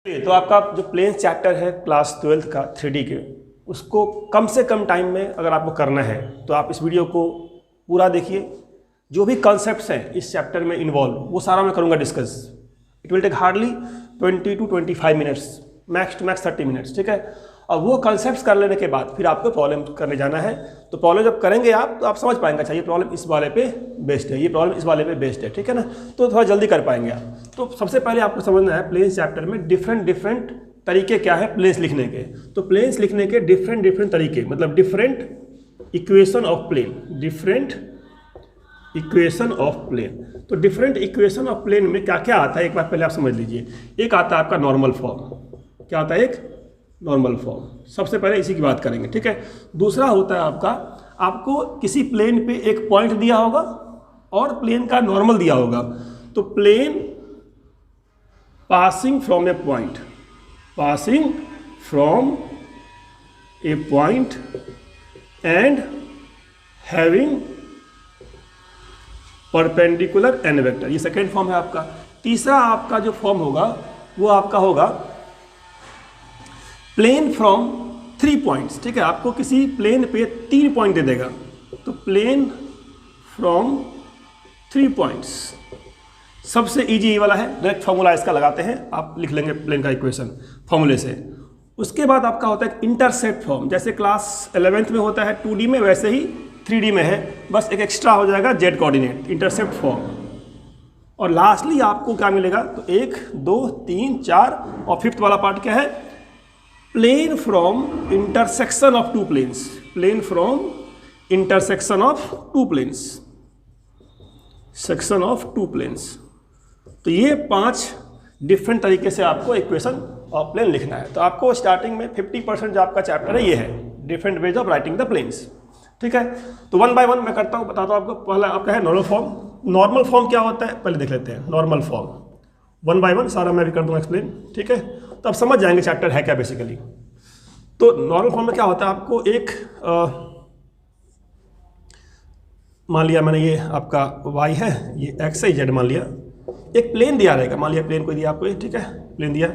तो आपका जो प्लेन्स चैप्टर है क्लास 12th का 3D के, उसको कम से कम टाइम में अगर आपको करना है तो आप इस वीडियो को पूरा देखिए। जो भी कॉन्सेप्ट्स हैं इस चैप्टर में इन्वॉल्व वो सारा मैं करूँगा discuss. It will take hardly 20 to 25 minutes, max to max 30 minutes, ठीक है। और वो कॉन्सेप्ट्स कर लेने के बाद फिर आपको प्रॉब्लम करने जाना है। तो प्रॉब्लम जब करेंगे आप तो आप समझ पाएंगे, अच्छा ये प्रॉब्लम इस वाले पे बेस्ड है, ये प्रॉब्लम इस वाले पे बेस्ड है, ठीक है ना। तो थोड़ा जल्दी कर पाएंगे आप। तो सबसे पहले आपको समझना है प्लेन्स चैप्टर में डिफरेंट तरीके क्या है प्लेन्स लिखने के। तो प्लेन्स लिखने के डिफरेंट तरीके, मतलब different equation of plane, different equation of plane. तो डिफरेंट इक्वेशन ऑफ प्लेन में क्या क्या आता है एक बार पहले आप समझ लीजिए। एक आता है आपका नॉर्मल फॉर्म। क्या आता है? एक नॉर्मल फॉर्म। सबसे पहले इसी की बात करेंगे, ठीक है। दूसरा होता है आपका, आपको किसी प्लेन पे एक पॉइंट दिया होगा और प्लेन का नॉर्मल दिया होगा। तो plane passing from a point, passing from a point and having perpendicular n vector, ये सेकेंड फॉर्म है आपका। तीसरा आपका जो फॉर्म होगा वो आपका होगा प्लेन फ्रॉम 3 पॉइंट्स, ठीक है। आपको किसी प्लेन पे 3 पॉइंट दे देगा, तो प्लेन फ्रॉम 3 पॉइंट्स। सबसे इजी वाला है, डायरेक्ट फॉर्मूला इसका लगाते हैं, आप लिख लेंगे प्लेन का इक्वेशन फॉर्मूले से। उसके बाद आपका होता है इंटरसेप्ट फॉर्म, जैसे क्लास 11th में होता है 2D में, वैसे ही 3D में है, बस एक एक्स्ट्रा हो जाएगा जेड कोऑर्डिनेट, इंटरसेप्ट फॉर्म। और लास्टली आपको क्या मिलेगा? तो 1 2 3 4 और फिफ्थ वाला पार्ट क्या है? Plane from intersection of 2 planes, plane from intersection of 2 planes, section of 2 planes. तो ये 5 डिफरेंट तरीके से आपको इक्वेशन ऑफ प्लेन लिखना है। तो आपको स्टार्टिंग में 50% जो आपका चैप्टर है ये है different ways of writing the planes, ठीक है। तो 1 by 1 मैं करता हूँ, बताता हूँ आपको। पहला आपका है नॉर्मल फॉर्म। नॉर्मल फॉर्म क्या होता है पहले देख लेते हैं। नॉर्मल फॉर्म 1 by 1 सारा मैं भी कर दूँगा एक्सप्लेन, ठीक है। तो आप समझ जाएंगे चैप्टर है क्या बेसिकली। तो नॉर्मल फॉर्म में क्या होता है, आपको एक मान लिया मैंने, ये आपका y है, ये x है, z मान लिया। एक प्लेन दिया रहेगा, मान लिया प्लेन कोई दिया आपको, ठीक है, प्लेन दिया।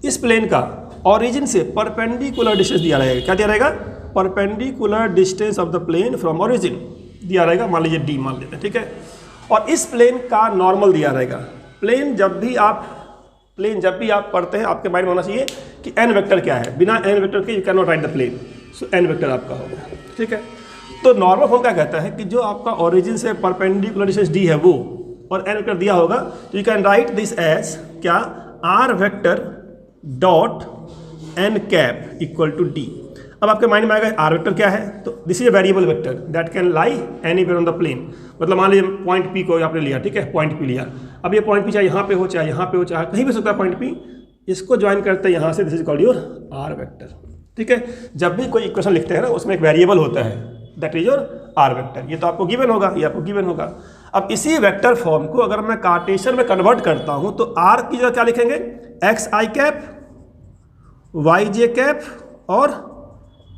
इस प्लेन का ऑरिजिन से परपेंडिकुलर डिस्टेंस दिया रहेगा। क्या दिया रहेगा? Perpendicular distance of the plane from origin दिया रहेगा, मान लीजिए d मान लेते हैं, ठीक है। और इस प्लेन का नॉर्मल दिया रहेगा। प्लेन जब भी आप पढ़ते हैं आपके माइंड में होना चाहिए कि n वेक्टर क्या है। बिना n वेक्टर के you can not write the plane, so n vector आपका होगा, ठीक है। तो नॉर्मल फॉर्म क्या कहता है कि जो आपका ओरिजिन से परपेंडिकुलर डिस्टेंस d है वो, और n वेक्टर दिया होगा, तो you can write this as क्या? r vector dot n cap equal to d। अब आपके माइंड में आएगा r वेक्टर क्या है? तो this is a variable vector that can lie anywhere on the plane. मतलब मान लीजिए पॉइंट P को आपने लिया, ठीक है, पॉइंट P लिया। अब ये पॉइंट P चाहे यहाँ पे हो, चाहे यहाँ पे हो, चाहे कहीं भी सकता है पॉइंट P। इसको ज्वाइन करते हैं यहाँ से, this is called your r vector, ठीक है। जब भी कोई इक्वेशन लिखते हैं ना, उसमें एक वेरिएबल होता है that is your r vector. ये तो आपको गिवन होगा, ये आपको गिवन होगा। अब इसी वेक्टर फॉर्म को अगर मैं कार्टेशियन में कन्वर्ट करता हूँ तो r की जगह क्या लिखेंगे? xi कैप, yj कैप और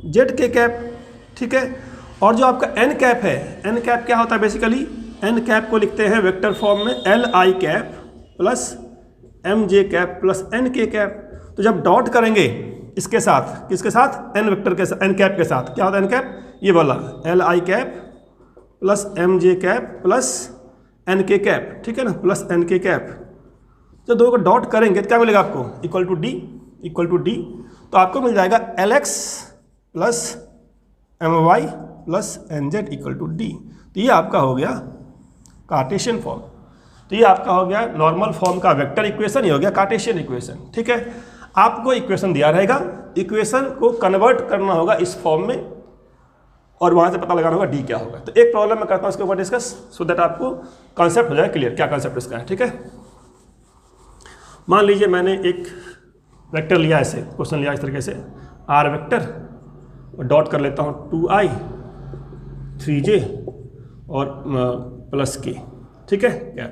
zk कैप, ठीक है। और जो आपका n कैप है, n कैप क्या होता है बेसिकली? n कैप को लिखते हैं वेक्टर फॉर्म में li cap plus mj cap plus nk cap. तो जब डॉट करेंगे इसके साथ, किसके साथ? n वेक्टर के साथ, n कैप के साथ। क्या होता है n कैप? ये वाला li cap plus mj cap plus nk cap, ठीक है ना, प्लस nk कैप। जब दोनों को डॉट करेंगे तो क्या मिलेगा आपको? Equal to d, equal to d। तो आपको मिल जाएगा lx plus my plus nz equal to d। तो ये आपका हो गया कार्टेशियन फॉर्म। तो ये आपका हो गया नॉर्मल फॉर्म का वेक्टर इक्वेशन, ये हो गया कार्टेशियन इक्वेशन, ठीक है। आपको इक्वेशन दिया रहेगा, इक्वेशन को कन्वर्ट करना होगा इस फॉर्म में और वहाँ से पता लगाना होगा d क्या होगा। तो एक प्रॉब्लम मैं करता हूँ इसके ऊपर डिस्कस, सो दैट आपको कॉन्सेप्ट हो जाए क्लियर, क्या कॉन्सेप्ट इसका है, ठीक है। मान लीजिए मैंने एक वेक्टर लिया, ऐसे क्वेश्चन लिया इस तरीके से, r वेक्टर और डॉट कर लेता हूँ 2i 3j और प्लस k, ठीक है, क्या,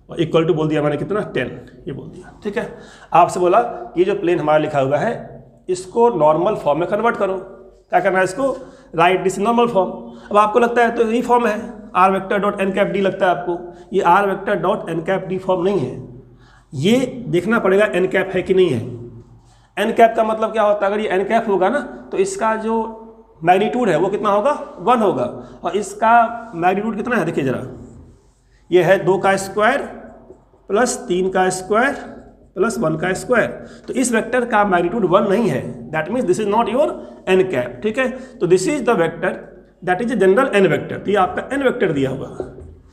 और इक्वल टू बोल दिया मैंने कितना? 10, ये बोल दिया, ठीक है। आपसे बोला ये जो प्लेन हमारा लिखा हुआ है इसको नॉर्मल फॉर्म में कन्वर्ट करो। क्या करना है? इसको राइट दिस नॉर्मल फॉर्म। अब आपको लगता है तो यही फॉर्म है, r vector dot n cap d लगता है आपको। ये r vector dot n cap d form नहीं है, ये देखना पड़ेगा एन कैप है कि नहीं है। एन कैप का मतलब क्या होता है, अगर ये एन कैप होगा ना तो इसका जो मैग्नीट्यूड है वो कितना होगा, 1 होगा, और इसका मैग्नीट्यूड कितना है देखिए जरा, ये है 2 का स्क्वायर प्लस 3 का स्क्वायर प्लस 1 का स्क्वायर। तो इस वेक्टर का मैग्नीट्यूड 1 नहीं है, that means this is not your n cap, ठीक है। तो this is the vector that is a general n vector, तो ये आपका एन वेक्टर दिया हुआ,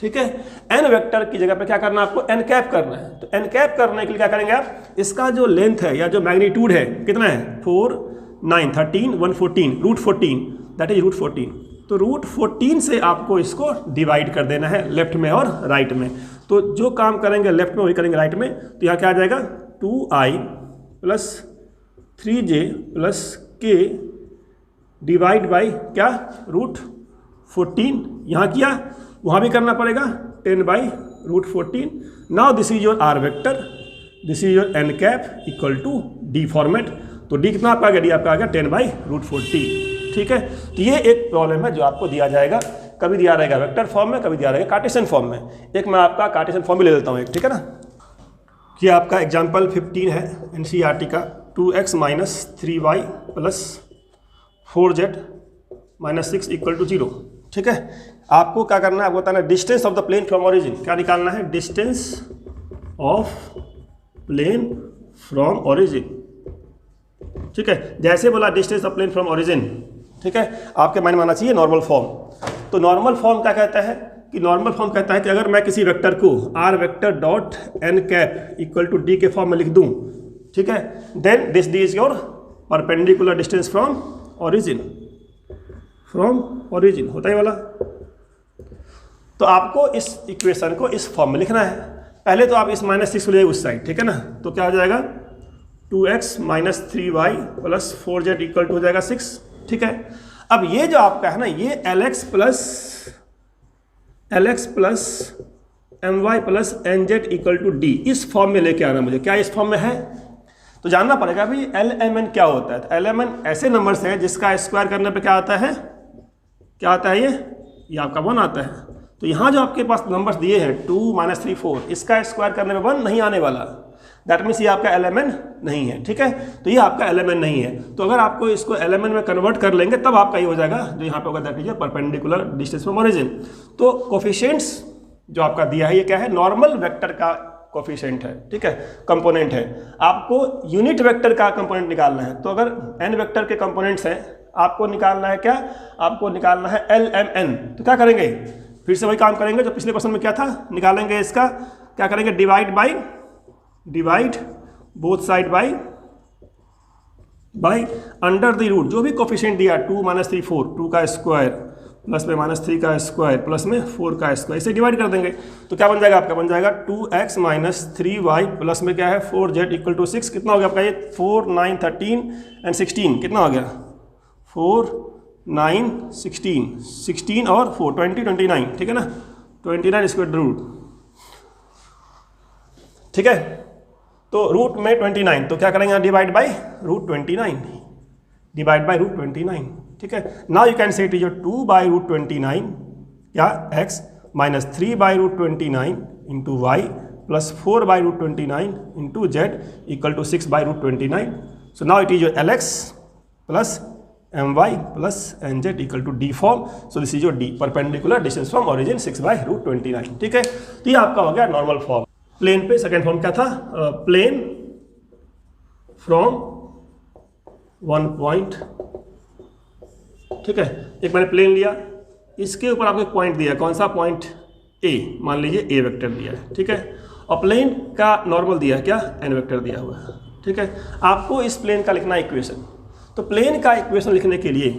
ठीक है। एन वेक्टर की जगह पे क्या करना है आपको, एन कैप करना है। तो एन कैप करने के लिए क्या करेंगे आप, इसका जो लेंथ है या जो मैग्नीट्यूड है कितना है, 4 9 13 114 रूट 14 दैट इज रूट 14। तो रूट 14 से आपको इसको डिवाइड कर देना है लेफ्ट में और राइट में। तो जो काम करेंगे लेफ्ट में वही करेंगे राइट में। तो यहाँ क्या आ जाएगा 2i plus 3j plus k divide by क्या, रूट 14। यहाँ किया, वहाँ भी करना पड़ेगा 10 by root 14। Now this is your r vector, this is your n cap equal to d format. तो डी कितना आपका आ गया, डी आपका आ गया 10 बाई रूट 14, ठीक है। तो ये एक प्रॉब्लम है जो आपको दिया जाएगा, कभी दिया रहेगा वेक्टर फॉर्म में, कभी दिया रहेगा कार्टेशियन फॉर्म में। एक मैं आपका कार्टेशियन फॉर्म भी ले लेता हूँ एक, ठीक है ना। ये आपका एग्जाम्पल 15 है एनसीईआरटी का, 2x minus 3y plus 4z minus 6 equal to 0, ठीक है। आपको क्या करना है, आपको बताना है distance of the plane from origin. क्या निकालना है, distance of plane from origin, ठीक है। जैसे बोला distance of plane from origin, ठीक है, आपके माइंड में आना चाहिए नॉर्मल फॉर्म। तो नॉर्मल फॉर्म क्या कहता है कि, नॉर्मल फॉर्म कहता है कि अगर मैं किसी वेक्टर को r vector dot n cap equal to d के फॉर्म में लिख दूं, ठीक है, then this d is your perpendicular distance from origin, from origin होता है वाला। तो आपको इस इक्वेशन को इस फॉर्म में लिखना है। पहले तो आप इस -6 ले उस साइड, ठीक है ना। तो क्या हो जाएगा 2x minus 3y plus 4z equal to हो जाएगा 6, ठीक है। अब ये जो आपका है ना, ये lx plus my plus nz equal to d, इस फॉर्म में लेके आना मुझे। क्या इस फॉर्म में है, तो जानना पड़ेगा भाई lmn क्या होता है। तो lmn ऐसे नंबर्स हैं जिसका स्क्वायर करने पे क्या आता है, क्या आता है, ये आपका 1 आता है। तो यहाँ जो आपके पास नंबर्स दिए हैं 2 - 3 4, इसका स्क्वायर करने में 1 नहीं आने वाला, दैट मीन्स ये आपका lmn नहीं है, ठीक है। तो ये आपका lmn नहीं है। तो अगर आपको इसको lmn में कन्वर्ट कर लेंगे तब आपका ये हो जाएगा जो यहाँ पे होगा, that is perpendicular distance from origin. तो कोफिशिएंट्स जो आपका दिया है ये क्या है, नॉर्मल वेक्टर का कोफिशिएंट है, ठीक है, कंपोनेंट है। आपको यूनिट वेक्टर का कंपोनेंट निकालना है। तो अगर n वेक्टर के कंपोनेंट्स हैं, आपको निकालना है क्या, आपको निकालना है lmn। तो क्या करेंगे, फिर से वही काम करेंगे जो पिछले क्वेश्चन में क्या था, निकालेंगे इसका, क्या करेंगे, divide both side by under the root, जो भी कोफिशिएंट दिया 2 - 3 4, 2 का स्क्वायर प्लस में -3 का स्क्वायर प्लस में 4 का स्क्वायर, इसे डिवाइड कर देंगे। तो क्या बन जाएगा आपका, बन जाएगा 2x माइनस 3y प्लस में क्या है 4z इक्वल टू 6। कितना हो गया आपका ये, 4 9 13 एंड 16, कितना हो गया 4 9 16, 16 और 4 20 29, ठीक है ना, 29 स्क्वायर रूट, ठीक है। तो रूट में 29, तो क्या करेंगे divide by root 29, divide by root 29, ठीक है। Now you can say it is 2 by root 29 या x minus 3 by root 29 into y plus 4 by root 29 into z equal to 6 by root 29। So now it is your lx plus my plus nz equal to d form. So this is your d, perpendicular distance from origin 6 by root 29, ठीक है। तो ये आपका हो गया normal form. Plane पे second form क्या था, प्लेन फ्रॉम 1 पॉइंट, ठीक है। एक मैंने प्लेन लिया, इसके ऊपर आपको एक पॉइंट दिया, कौन सा पॉइंट, ए, मान लीजिए ए वेक्टर दिया है, ठीक है। और प्लेन का नॉर्मल दिया है क्या, एन वेक्टर दिया हुआ है, ठीक है। आपको इस प्लेन का लिखना है इक्वेशन। तो प्लेन का इक्वेशन लिखने के लिए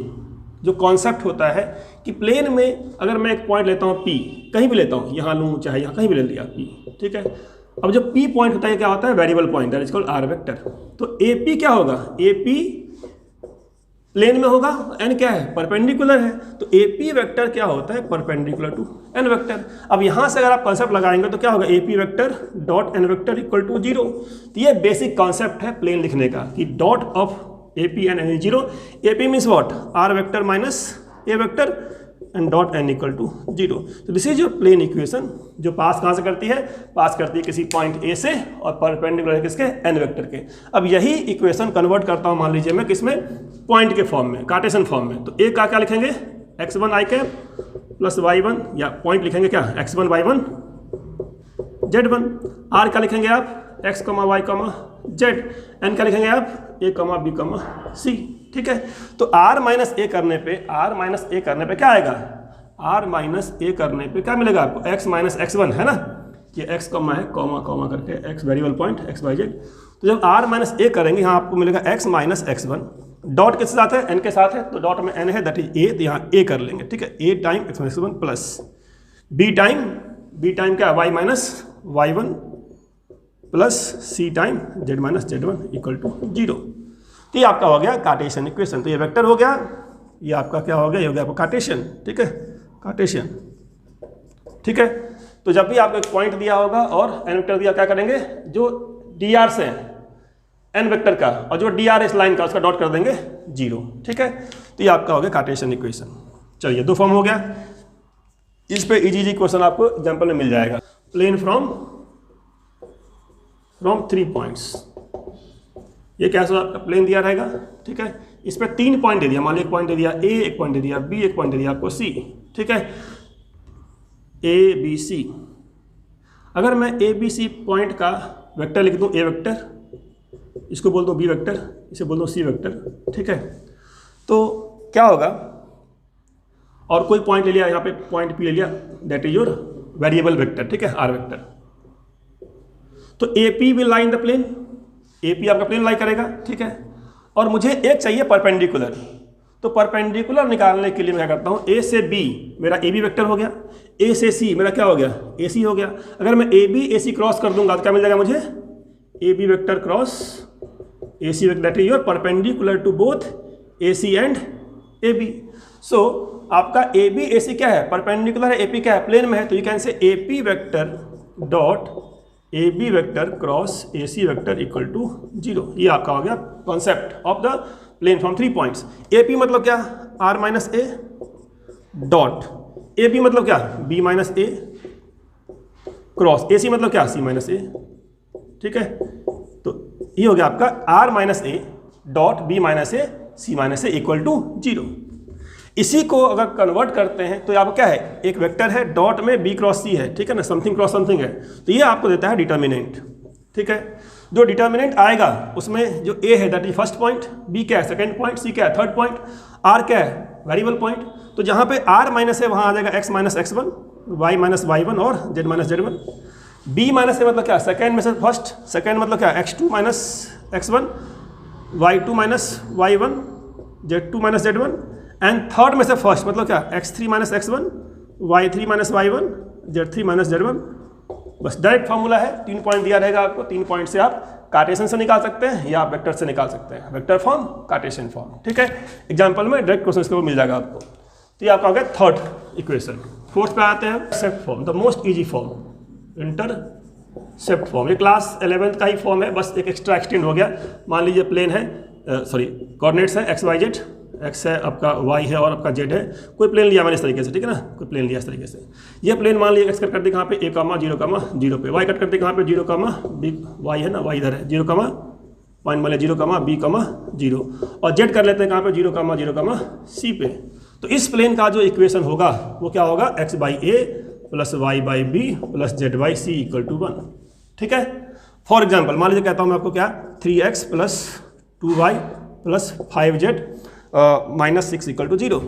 जो कॉन्सेप्ट होता है कि प्लेन में अगर मैं एक पॉइंट लेता हूँ P, कहीं भी लेता हूँ, यहाँ लूँ चाहे यहाँ कहीं भी ले लिया P, ठीक है। अब जब P पॉइंट होता है क्या होता है, variable point, that is called r vector. तो AP क्या होगा, AP प्लेन में होगा, n क्या है, परपेंडिकुलर है। तो AP वेक्टर क्या होता है, परपेंडिकुलर टू n वेक्टर। अब यहाँ से अगर आप कॉन्सेप्ट लगाएंगे तो क्या होगा, AP vector dot n vector equal to 0। तो ये बेसिक कॉन्सेप्ट है प्लेन लिखने का कि dot of AP and n is 0। AP means what, r vector minus a vector and dot n equal to 0। तो this is your plane equation, जो pass कहाँ से करती है, पास करती है किसी पॉइंट ए से और परपेंडिकुलर है किसके, एन वेक्टर के। अब यही इक्वेशन कन्वर्ट करता हूँ मान लीजिए मैं किसमें, पॉइंट के फॉर्म में, कार्टेशियन फॉर्म में। तो ए का क्या लिखेंगे, x1 i cap plus y1, या पॉइंट लिखेंगे क्या, x1 y1 z1। r का लिखेंगे आप x, y, z। n का लिखेंगे आप a, b, c। ठीक है, तो r माइनस ए करने पे क्या आएगा, r माइनस ए करने पे क्या मिलेगा आपको, x माइनस x1 है ना, ये x कॉमा है, कॉमा करके x variable point x y z। तो जब r माइनस ए करेंगे यहाँ आपको मिलेगा x माइनस x1, डॉट किसके साथ है, n के साथ है, तो डॉट में n है दैट इज a, तो यहाँ a कर लेंगे। ठीक है, a time x minus x1 plus b time क्या, y minus y1 plus c time z minus z1 equal to 0। तो ये आपका हो गया कार्टेशियन इक्वेशन। तो ये वेक्टर हो गया, ये आपका क्या हो गया, ये हो गया आपका कार्टेशियन। ठीक है, कार्टेशियन। ठीक है, तो जब भी आपको एक पॉइंट दिया होगा और एन वेक्टर दिया, क्या करेंगे, जो डी आर से एन वेक्टर का और जो डी आर इस लाइन का उसका डॉट कर देंगे 0। ठीक है, तो ये आपका हो गया कार्टेशियन इक्वेशन। चलिए, दो फॉर्म हो गया। इस पे इजी क्वेश्चन आपको एग्जाम्पल में मिल जाएगा। प्लेन फ्रॉम 3 पॉइंट्स, ये कैसा आपका प्लेन दिया रहेगा। ठीक है, इस पर 3 पॉइंट दे दिया, मान लो एक पॉइंट दे दिया ए, एक पॉइंट दे दिया बी, एक पॉइंट दे दिया आपको सी। ठीक है, ए बी सी। अगर मैं ए बी सी पॉइंट का वेक्टर लिख दूं, ए वेक्टर, इसको बोल दो बी वेक्टर, इसे बोल दो सी वेक्टर। ठीक है, तो क्या होगा, और कोई पॉइंट ले लिया, यहाँ पे पॉइंट पी ले लिया, that is your variable vector. ठीक है, आर वेक्टर। तो A P will lie in the plane, A P आपका प्लेन लाई करेगा। ठीक है, और मुझे एक चाहिए परपेंडिकुलर, तो परपेंडिकुलर निकालने के लिए मैं क्या करता हूँ, ए से बी मेरा ए बी वेक्टर हो गया, ए से सी मेरा क्या हो गया, ए सी हो गया। अगर मैं A B A C cross कर दूंगा तो क्या मिल जाएगा मुझे, A B vector cross A C vector, that is your perpendicular to both A C and A B. So आपका ए बी ए सी क्या है, परपेंडिकुलर है, ए पी क्या है, प्लेन में है, तो you can say A P vector dot A B vector cross A C vector equal to 0। ये आपका हो गया concept of the plane from 3 points. A P मतलब क्या, R minus A dot A B मतलब क्या, B minus A cross A C मतलब क्या, सी माइनस ए। ठीक है, तो ये हो गया आपका r minus A dot b minus a c minus a equal to 0। इसी को अगर कन्वर्ट करते हैं तो आपको क्या है, एक वेक्टर है, डॉट में बी क्रॉस सी है। ठीक है ना, समथिंग क्रॉस समथिंग है, तो ये आपको देता है डिटर्मिनेंट। ठीक है, जो डिटर्मिनेंट आएगा उसमें जो ए है that is first point, b क्या है सेकंड पॉइंट, सी क्या है थर्ड पॉइंट, आर क्या है वेरिएबल पॉइंट। तो जहाँ पे आर माइनस है वहाँ आ जाएगा एक्स माइनस एक्स1, वाई माइनस वाई1 और जेड माइनस जेड1। बी माइनस है मतलब क्या, सेकंड में से फर्स्ट, सेकंड मतलब क्या, x2 minus x1, y2 minus y1, z2 minus z1, and third में से फर्स्ट मतलब क्या, x3 minus x1, y3 minus y1, z3 minus z1। बस डायरेक्ट फॉर्मूला है, 3 पॉइंट दिया रहेगा आपको, 3 पॉइंट से आप कार्टेशियन से निकाल सकते हैं या आप वेक्टर से निकाल सकते हैं, वेक्टर फॉर्म कार्टेशियन फॉर्म। ठीक है, एग्जाम्पल में डायरेक्ट क्वेश्चन इसके ऊपर मिल जाएगा आपको। तो ये आपका हो गया थर्ड इक्वेशन। फोर्थ पे आते हैं, सेप्ट form, the most easy form, intercept form. ये क्लास 11th का ही फॉर्म है, बस एक एक्स्ट्रा एक्सटेंड हो गया। मान लीजिए प्लेन है, सॉरी कोऑर्डिनेट्स है एक्स वाई जेड, एक्स है आपका वाई है और आपका जेड है, कोई प्लेन लिया मैंने इस तरीके से। ठीक है ना, कोई प्लेन लिया इस तरीके से। ये प्लेन मान लीजिए एक्स कट करते कहाँ पे, a, 0, पे, वाई कट करते कहाँ पे 0, b, वाई है ना, वाई इधर है 0, पॉइंट मान लिया 0, b, 0, और जेड कर लेते हैं कहाँ पे 0, c पे। तो इस प्लेन का जो इक्वेशन होगा वो क्या होगा, x by a plus y by b plus z by c equal to 1। ठीक है, फॉर एग्जाम्पल मान लीजिए कहता हूँ मैं आपको क्या, 3x plus 2y plus 5z minus 6 equal to 0।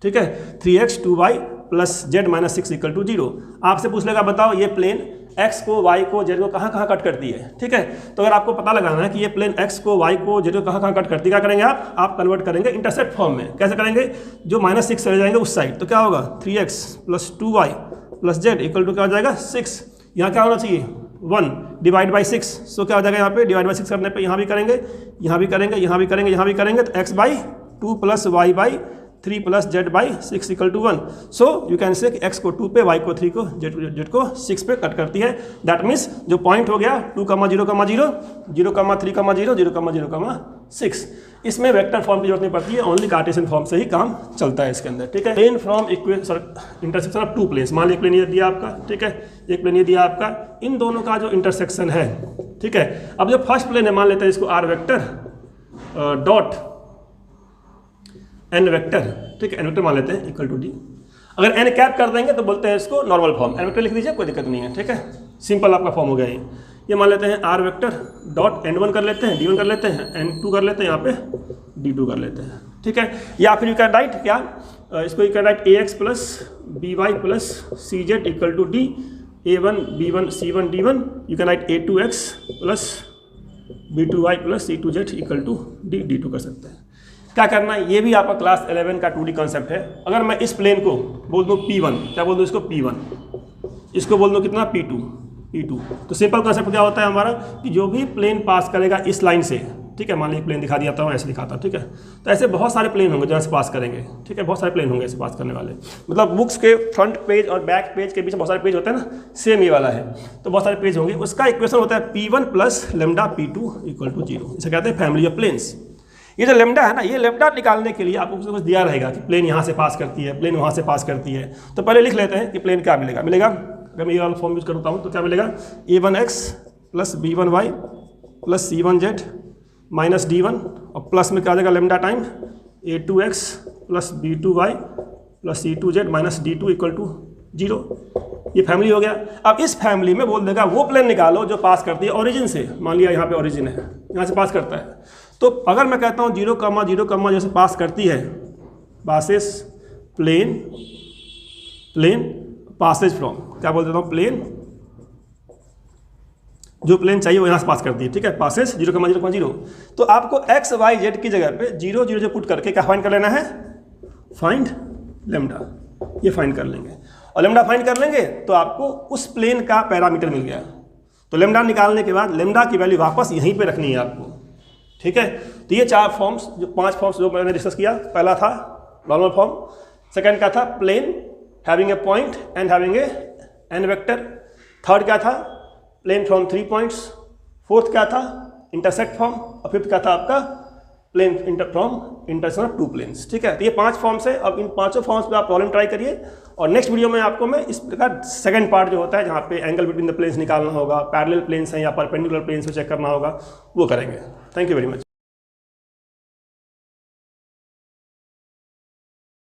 ठीक है, 3x 2y plus z minus 6 equal to 0। आपसे पूछ लेगा बताओ ये प्लेन x को y को z को कहाँ कहाँ कट करती है। ठीक है, तो अगर आपको पता लगाना है कि ये प्लेन x को y को z को कहाँ कहाँ कट करती है, क्या करेंगे आप कन्वर्ट करेंगे इंटरसेप्ट फॉर्म में। कैसे करेंगे, जो माइनस 6 चले जाएंगे उस साइड, तो क्या होगा 3x plus 2y plus z equal to क्या हो जाएगा 6। यहाँ क्या होना चाहिए 1 डिवाइड बाई 6। सो क्या हो जाएगा यहाँ पे डिवाइड बाई 6 करने पे यहाँ भी करेंगे, यहाँ भी करेंगे, यहाँ भी करेंगे, यहाँ भी करेंगे, तो x by 2 plus y by 3 plus z by 6 equal to 1। So you can say x को 2 पे, y को 3 को, z को 6 पे कट करती है। दैट मीन्स जो पॉइंट हो गया 2, 0, 0, 0, 3, 0, 0, 0, 6। इसमें वेक्टर फॉर्म की जरूरत नहीं पड़ती है, ओनली कार्टेशियन फॉर्म से ही काम चलता है इसके अंदर, ठीक है। Plane from intersection of two planes, मान लीजिए प्लेन ये दिया आपका, ठीक है, एक प्लेन ये दिया आपका, इन दोनों का जो इंटरसेक्शन है, ठीक है। अब जो फर्स्ट प्लेन है मान लेते हैं इसको r vector dot n vector, ठीक है, एन वेक्टर मान लेते हैं इक्वल टू डी। अगर एन कैप कर देंगे तो बोलते हैं इसको नॉर्मल फॉर्म, एन वेक्टर लिख दीजिए, कोई दिक्कत नहीं है, ठीक है, सिंपल आपका फॉर्म हो गया ये मान लेते हैं r vector dot n one कर लेते हैं, डी वन कर लेते हैं, एन टू कर लेते हैं, यहाँ पे डी टू कर लेते हैं, ठीक है। या फिर यू कैन राइट क्या, इसको you can write a x plus b y plus c z equal to d, a one b one c one d one, you can write a two x plus b two y plus c two z equal to d d two कर सकते हैं। क्या करना है, ये भी आपका class 11 का 2D कॉन्सेप्ट है। अगर मैं इस प्लेन को बोल दूँ P1, क्या बोल दूँ इसको P1, इसको बोल दूँ कितना P2, तो सिंपल कॉन्सेप्ट क्या होता है हमारा कि जो भी प्लेन पास करेगा इस लाइन से, ठीक है, मान लीजिए प्लेन दिखा दिया था, ऐसे दिखाता हूँ, ठीक है, तो ऐसे बहुत सारे प्लेन होंगे जहाँ से पास करेंगे, ठीक है, बहुत सारे प्लेन होंगे ऐसे पास करने वाले। मतलब बुक्स के फ्रंट पेज और बैक पेज के बीच में बहुत सारे पेज होते हैं ना, सेम ये वाला है, तो बहुत सारे पेज होंगे। उसका इक्वेशन होता है P1 plus lambda P2 equal to 0, इसे कहते हैं फैमिली ऑफ प्लेन्स। ये जो लेमडा है ना, ये लेमडा निकालने के लिए आपको कुछ दिया रहेगा कि प्लेन यहाँ से पास करती है, प्लेन वहाँ से पास करती है, तो पहले लिख लेते हैं कि प्लेन क्या मिलेगा। अगर मैं ये वाला फॉर्म यूज करता हूँ तो क्या मिलेगा, A1x plus B1y plus C1z minus D1, और प्लस में क्या आ जाएगा lambda time A2x plus B2y plus C2z minus D2 equal to 0। ये फैमिली हो गया। अब इस फैमिली में बोल देगा वो प्लेन निकालो जो पास करती है ओरिजिन से, मान लिया यहाँ पे ओरिजिन है, यहाँ से पास करता है, तो अगर मैं कहता हूँ 0,0, जैसे पास करती है पासेस प्लेन पासेज फ्रॉम, क्या बोल देता हूँ प्लेन, जो प्लेन चाहिए वो यहाँ से पास करती है, ठीक है, पासेस 0,0,0। तो आपको एक्स वाई जेड की जगह पे 0, 0 पुट करके क्या फाइंड कर लेना है, फाइंड लेमडा, ये फाइंड कर लेंगे, और लेमडा फाइंड कर लेंगे तो आपको उस प्लेन का पैरामीटर मिल गया। तो लेमडा निकालने के बाद लेमडा की वैल्यू वापस यहीं पे रखनी है आपको, ठीक है। तो ये 4 फॉर्म्स, जो 5 फॉर्म्स जो मैंने डिस्कस किया, पहला था नॉर्मल फॉर्म, सेकंड का था plane having a point and having a n vector, third क्या था प्लेन फ्रॉम 3 पॉइंट्स, फोर्थ क्या था इंटरसेक्ट फॉर्म, और फिफ्थ क्या था आपका plane from intersection of 2 planes, ठीक है। तो ये 5 फॉर्म्स है। अब इन 5 फॉर्म्स पे आप प्रॉब्लम ट्राई करिए, और नेक्स्ट वीडियो में आपको मैं इस प्रकार सेकंड पार्ट जो होता है जहाँ पे एंगल बिटवीन द प्लेन्स निकालना होगा, पैरेलल प्लेन्स हैं या परपेंडिकुलर प्लेन्स को चेक करना होगा, वो करेंगे। Thank you very much.